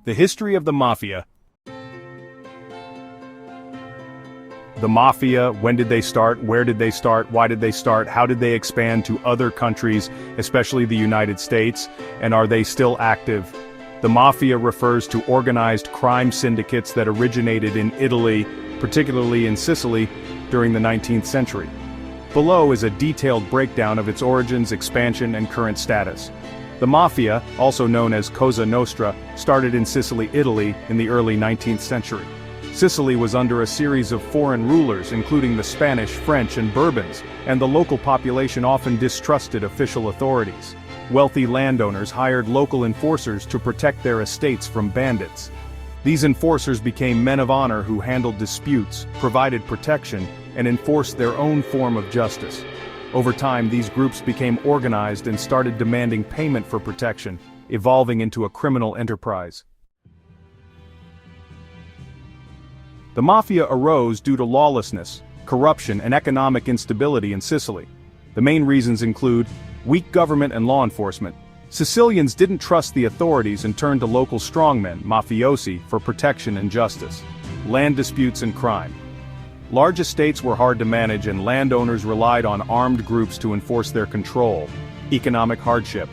The history of the Mafia. The Mafia, when did they start, where did they start, why did they start, how did they expand to other countries, especially the United States, and are they still active? The Mafia refers to organized crime syndicates that originated in Italy, particularly in Sicily, during the 19th century. Below is a detailed breakdown of its origins, expansion, and current status. The Mafia, also known as Cosa Nostra, started in Sicily, Italy, in the early 19th century. Sicily was under a series of foreign rulers, including the Spanish, French, and Bourbons, and the local population often distrusted official authorities. Wealthy landowners hired local enforcers to protect their estates from bandits. These enforcers became men of honor who handled disputes, provided protection, and enforced their own form of justice. Over time, these groups became organized and started demanding payment for protection, evolving into a criminal enterprise. The Mafia arose due to lawlessness, corruption, and economic instability in Sicily. The main reasons include weak government and law enforcement. Sicilians didn't trust the authorities and turned to local strongmen, mafiosi, for protection and justice. Land disputes and crime. Large estates were hard to manage and landowners relied on armed groups to enforce their control. Economic hardship.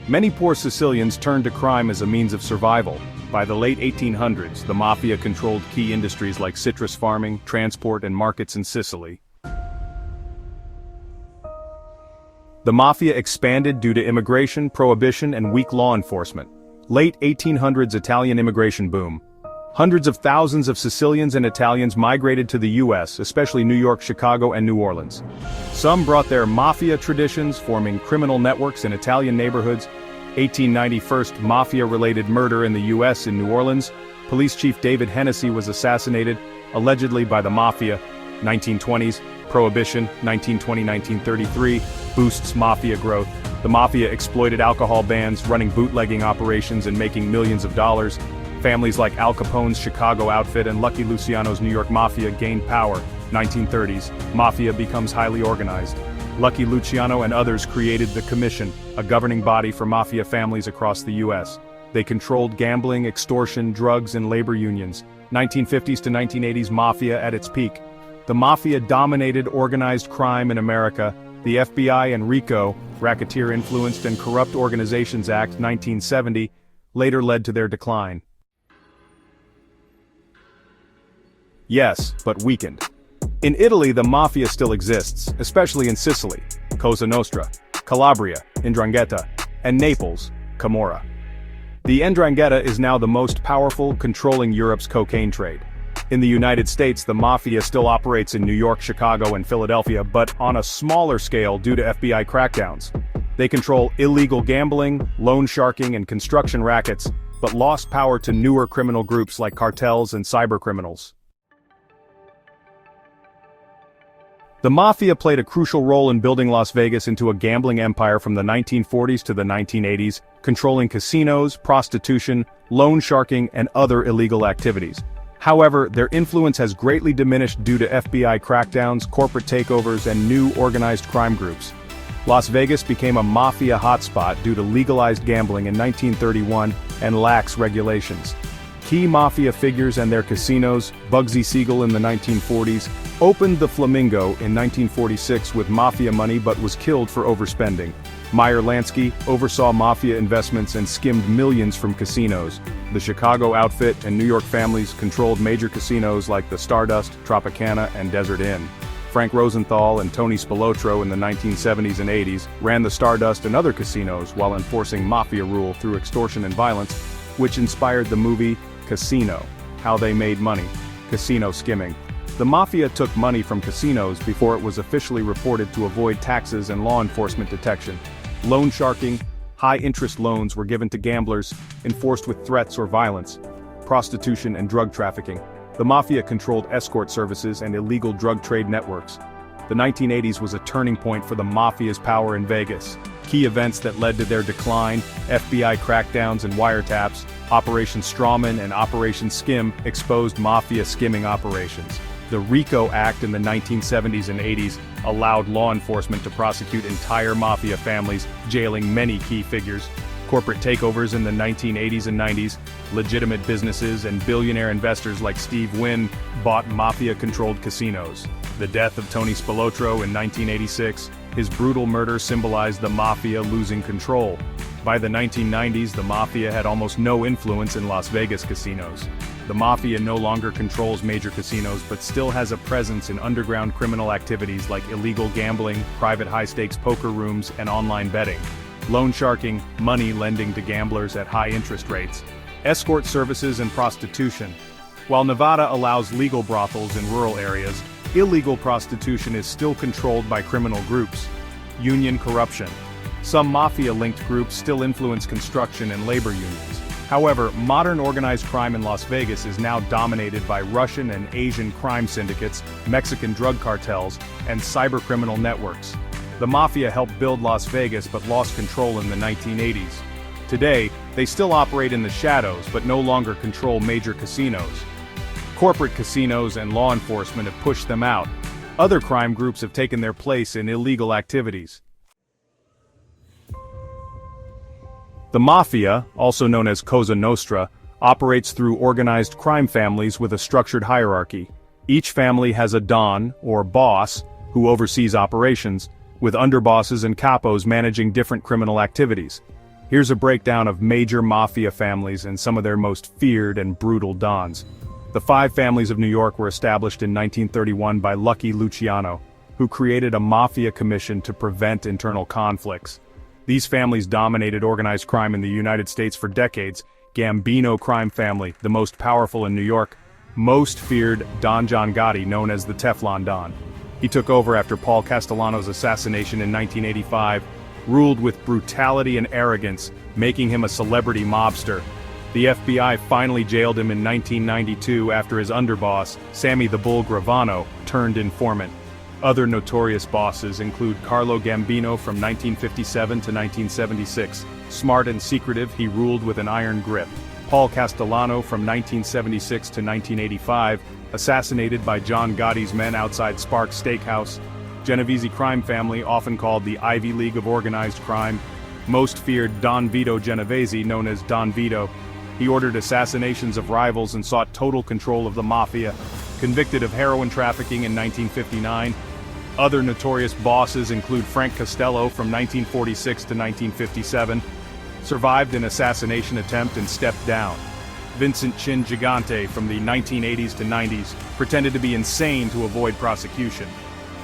Many poor Sicilians turned to crime as a means of survival. By the late 1800s, the Mafia controlled key industries like citrus farming, transport, and markets in Sicily. The Mafia expanded due to immigration, prohibition, and weak law enforcement. Late 1800s Italian immigration boom. Hundreds of thousands of Sicilians and Italians migrated to the U.S., especially New York, Chicago, and New Orleans. Some brought their Mafia traditions, forming criminal networks in Italian neighborhoods. 1891 Mafia-related murder in the U.S. in New Orleans. Police Chief David Hennessy was assassinated, allegedly by the Mafia. 1920s, Prohibition, 1920-1933, boosts Mafia growth. The Mafia exploited alcohol bans, running bootlegging operations and making millions of dollars. Families like Al Capone's Chicago outfit and Lucky Luciano's New York Mafia gained power. 1930s, Mafia becomes highly organized. Lucky Luciano and others created the Commission, a governing body for Mafia families across the U.S. They controlled gambling, extortion, drugs, and labor unions. 1950s to 1980s Mafia at its peak. The Mafia dominated organized crime in America. The FBI and RICO, Racketeer-Influenced and Corrupt Organizations Act 1970, later led to their decline. Yes, but weakened. In Italy, the Mafia still exists, especially in Sicily, Cosa Nostra, Calabria, 'Ndrangheta, and Naples, Camorra. The 'Ndrangheta is now the most powerful, controlling Europe's cocaine trade. In the United States, the Mafia still operates in New York, Chicago, and Philadelphia, but on a smaller scale due to FBI crackdowns. They control illegal gambling, loan sharking, and construction rackets, but lost power to newer criminal groups like cartels and cybercriminals. The Mafia played a crucial role in building Las Vegas into a gambling empire from the 1940s to the 1980s, controlling casinos, prostitution, loan sharking, and other illegal activities. However, their influence has greatly diminished due to FBI crackdowns, corporate takeovers, and new organized crime groups. Las Vegas became a Mafia hotspot due to legalized gambling in 1931 and lax regulations. Key Mafia figures and their casinos, Bugsy Siegel in the 1940s, opened the Flamingo in 1946 with Mafia money but was killed for overspending. Meyer Lansky oversaw Mafia investments and skimmed millions from casinos. The Chicago outfit and New York families controlled major casinos like the Stardust, Tropicana, and Desert Inn. Frank Rosenthal and Tony Spilotro in the 1970s and 80s ran the Stardust and other casinos while enforcing Mafia rule through extortion and violence, which inspired the movie Casino: How They Made Money, Casino Skimming. The Mafia took money from casinos before it was officially reported to avoid taxes and law enforcement detection. Loan sharking, high-interest loans were given to gamblers, enforced with threats or violence. Prostitution and drug trafficking. The Mafia controlled escort services and illegal drug trade networks. The 1980s was a turning point for the Mafia's power in Vegas. Key events that led to their decline, FBI crackdowns and wiretaps, Operation Strawman and Operation Skim exposed Mafia skimming operations. The RICO Act in the 1970s and 80s allowed law enforcement to prosecute entire Mafia families, jailing many key figures. Corporate takeovers in the 1980s and 90s, legitimate businesses and billionaire investors like Steve Wynn bought Mafia-controlled casinos. The death of Tony Spilotro in 1986, his brutal murder symbolized the Mafia losing control. By the 1990s, the Mafia had almost no influence in Las Vegas casinos. The Mafia no longer controls major casinos but still has a presence in underground criminal activities like illegal gambling, private high-stakes poker rooms, and online betting. Loan sharking, money lending to gamblers at high interest rates, escort services and prostitution. While Nevada allows legal brothels in rural areas, illegal prostitution is still controlled by criminal groups. Union corruption. Some Mafia-linked groups still influence construction and labor unions. However, modern organized crime in Las Vegas is now dominated by Russian and Asian crime syndicates, Mexican drug cartels, and cybercriminal networks. The Mafia helped build Las Vegas but lost control in the 1980s. Today, they still operate in the shadows but no longer control major casinos. Corporate casinos and law enforcement have pushed them out. Other crime groups have taken their place in illegal activities. The Mafia, also known as Cosa Nostra, operates through organized crime families with a structured hierarchy. Each family has a don, or boss, who oversees operations, with underbosses and capos managing different criminal activities. Here's a breakdown of major Mafia families and some of their most feared and brutal dons. The 5 families of New York were established in 1931 by Lucky Luciano, who created a Mafia commission to prevent internal conflicts. These families dominated organized crime in the United States for decades. Gambino crime family, the most powerful in New York. Most feared Don John Gotti, known as the Teflon Don. He took over after Paul Castellano's assassination in 1985, ruled with brutality and arrogance, making him a celebrity mobster. The FBI finally jailed him in 1992 after his underboss, Sammy the Bull Gravano, turned informant. Other notorious bosses include Carlo Gambino from 1957 to 1976. Smart and secretive, he ruled with an iron grip. Paul Castellano from 1976 to 1985, assassinated by John Gotti's men outside Sparks Steakhouse. Genovese crime family, often called the Ivy League of organized crime. Most feared Don Vito Genovese, known as Don Vito. He ordered assassinations of rivals and sought total control of the Mafia. Convicted of heroin trafficking in 1959. Other notorious bosses include Frank Costello from 1946 to 1957. Survived an assassination attempt and stepped down. Vincent Chin Gigante from the 1980s to 90s, pretended to be insane to avoid prosecution.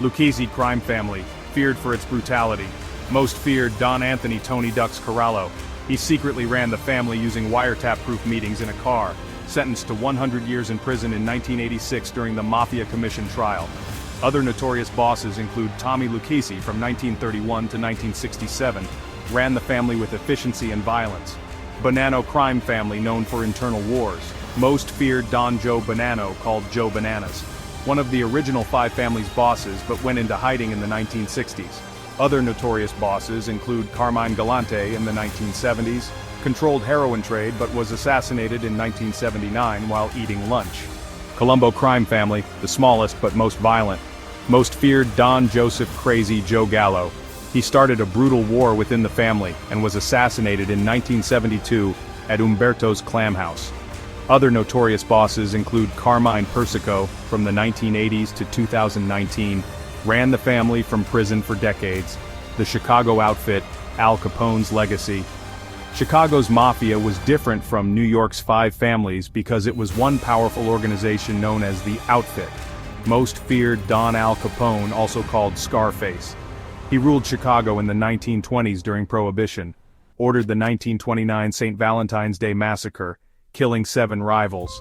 Lucchese crime family, feared for its brutality. Most feared Don Anthony Tony Ducks Corallo. He secretly ran the family using wiretap-proof meetings in a car. Sentenced to 100 years in prison in 1986 during the Mafia Commission trial. Other notorious bosses include Tommy Lucchese from 1931 to 1967, ran the family with efficiency and violence. Bonanno crime family known for internal wars. Most feared Don Joe Bonanno, called Joe Bananas. One of the original 5 family's bosses but went into hiding in the 1960s. Other notorious bosses include Carmine Galante in the 1970s, controlled heroin trade but was assassinated in 1979 while eating lunch. Colombo crime family, the smallest but most violent. Most feared Don Joseph Crazy Joe Gallo. He started a brutal war within the family and was assassinated in 1972 at Umberto's Clam House. Other notorious bosses include Carmine Persico from the 1980s to 2019, ran the family from prison for decades. The Chicago outfit, Al Capone's legacy. Chicago's Mafia was different from New York's 5 families because it was one powerful organization known as the Outfit. Most feared Don Al Capone, also called Scarface. He ruled Chicago in the 1920s during Prohibition, ordered the 1929 St. Valentine's Day Massacre, killing 7 rivals.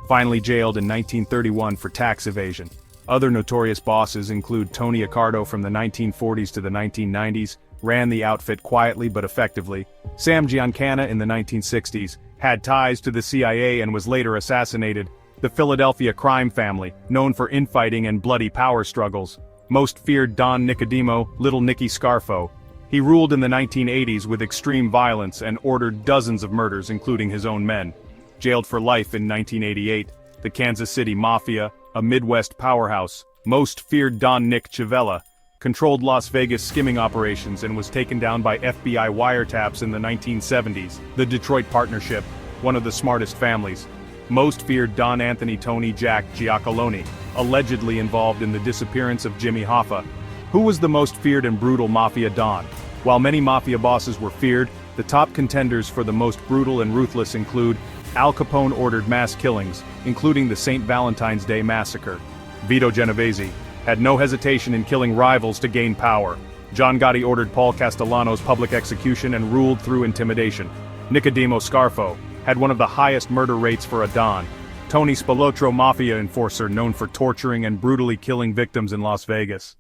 Finally jailed in 1931 for tax evasion. Other notorious bosses include Tony Accardo from the 1940s to the 1990s, ran the outfit quietly but effectively. Sam Giancana in the 1960s, had ties to the CIA and was later assassinated. The Philadelphia crime family, known for infighting and bloody power struggles. Most feared Don Nicodemo, Little Nicky Scarfo. He ruled in the 1980s with extreme violence and ordered dozens of murders including his own men. Jailed for life in 1988, the Kansas City Mafia, a Midwest powerhouse. Most feared Don Nick Civella. controlled Las Vegas skimming operations and was taken down by FBI wiretaps in the 1970s. The Detroit Partnership, one of the smartest families. Most feared Don Anthony Tony Jack Giacalone, allegedly involved in the disappearance of Jimmy Hoffa. Who was the most feared and brutal Mafia Don? While many Mafia bosses were feared, the top contenders for the most brutal and ruthless include Al Capone ordered mass killings, including the St. Valentine's Day Massacre. Vito Genovese had no hesitation in killing rivals to gain power. John Gotti ordered Paul Castellano's public execution and ruled through intimidation. Nicodemo Scarfo had one of the highest murder rates for a Don. Tony Spilotro, Mafia enforcer known for torturing and brutally killing victims in Las Vegas.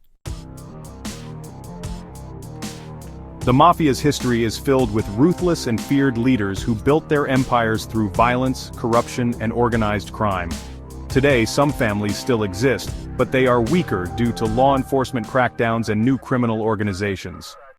The Mafia's history is filled with ruthless and feared leaders who built their empires through violence, corruption, and organized crime. Today, some families still exist, but they are weaker due to law enforcement crackdowns and new criminal organizations.